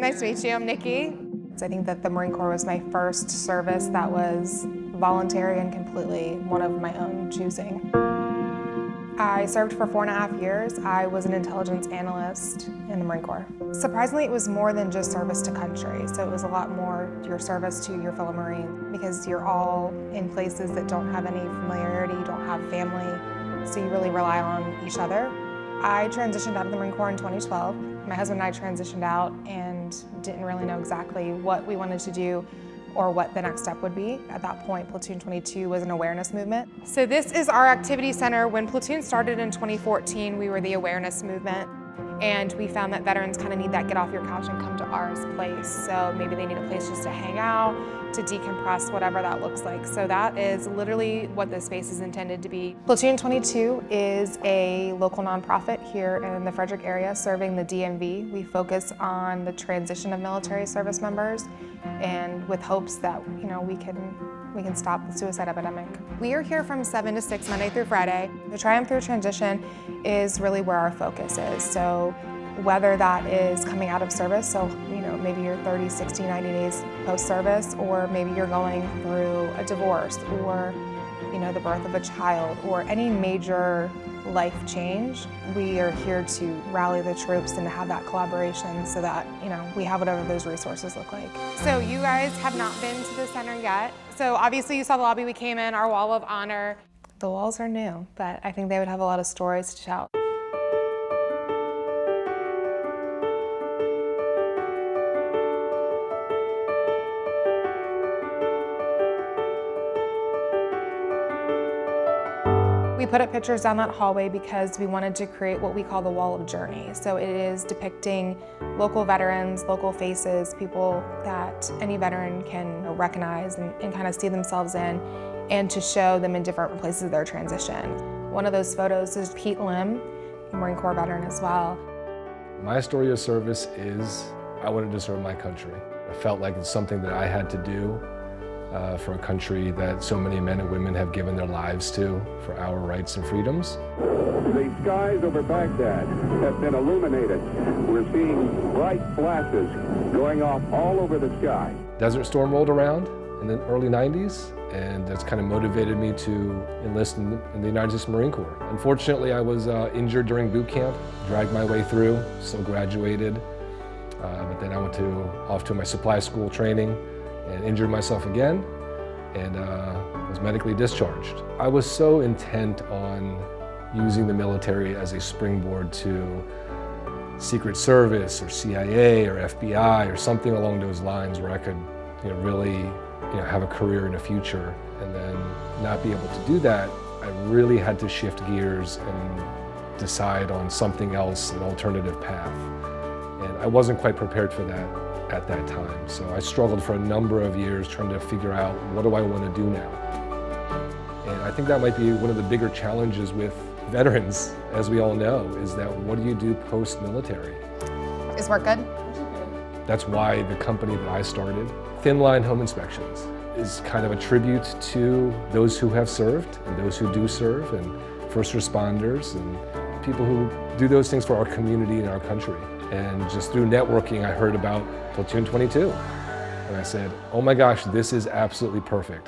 Nice to meet you, I'm Niki. I think that the Marine Corps was my first service that was voluntary and completely one of my own choosing. I served for 4.5 years. I was an intelligence analyst in the Marine Corps. Surprisingly, it was more than just service to country. So it was a lot more your service to your fellow Marines, because you're all in places that don't have any familiarity, you don't have family, so you really rely on each other. I transitioned out of the Marine Corps in 2012. My husband and I transitioned out and didn't really know exactly what we wanted to do or what the next step would be. At that point, Platoon 22 was an awareness movement. So this is our activity center. When Platoon started in 2014, we were the awareness movement. And we found that veterans kind of need that get off your couch and come to ours place. So maybe they need a place just to hang out, to decompress, whatever that looks like. So that is literally what this space is intended to be. Platoon 22 is a local nonprofit here in the Frederick area serving the DMV. We focus on the transition of military service members, and with hopes that we can stop the suicide epidemic. We are here from 7 to 6 Monday through Friday. The Triumph Through Transition is really where our focus is. So whether that is coming out of service, so maybe you're 30, 60, 90 days post-service, or maybe you're going through a divorce or the birth of a child or any major life change, we are here to rally the troops and to have that collaboration so that we have whatever those resources look like. So you guys have not been to the center yet. So obviously you saw the lobby we came in, our wall of honor. The walls are new, but I think they would have a lot of stories to tell. We put up pictures down that hallway because we wanted to create what we call the Wall of Journey. So it is depicting local veterans, local faces, people that any veteran can recognize and kind of see themselves in, and to show them in different places of their transition. One of those photos is Pete Lim, a Marine Corps veteran as well. My story of service is I wanted to serve my country. I felt like it's something that I had to do for a country that so many men and women have given their lives to for our rights and freedoms. The skies over Baghdad have been illuminated. We're seeing bright flashes going off all over the sky. Desert Storm rolled around in the early 90s, and that's kind of motivated me to enlist in the United States Marine Corps. Unfortunately, I was injured during boot camp, dragged my way through, still graduated, but then I went off to my supply school training and injured myself again, and was medically discharged. I was so intent on using the military as a springboard to Secret Service or CIA or FBI or something along those lines where I could really have a career and a future, and then not be able to do that. I really had to shift gears and decide on something else, an alternative path. And I wasn't quite prepared for that at that time. So I struggled for a number of years trying to figure out, what do I want to do now? And I think that might be one of the bigger challenges with veterans, as we all know, is that what do you do post-military? Is work good? That's why the company that I started, Thin Line Home Inspections, is kind of a tribute to those who have served and those who do serve, and first responders and people who do those things for our community and our country. And just through networking, I heard about Platoon 22. And I said, oh my gosh, this is absolutely perfect.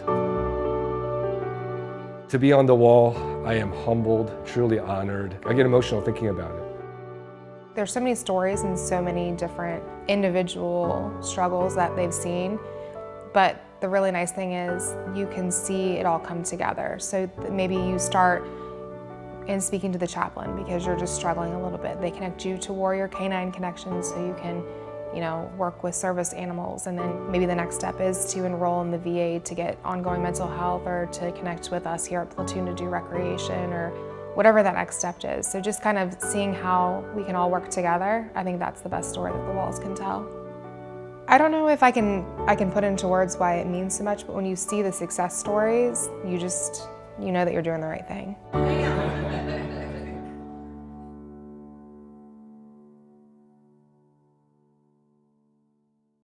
To be on the wall, I am humbled, truly honored. I get emotional thinking about it. There's so many stories and so many different individual struggles that they've seen, but the really nice thing is you can see it all come together. So maybe you start in speaking to the chaplain because you're just struggling a little bit. They connect you to Warrior Canine Connections so you can work with service animals, and then maybe the next step is to enroll in the VA to get ongoing mental health, or to connect with us here at Platoon to do recreation, or whatever that next step is. So just kind of seeing how we can all work together, I think that's the best story that the walls can tell. I don't know if I can put into words why it means so much, but when you see the success stories, you know that you're doing the right thing.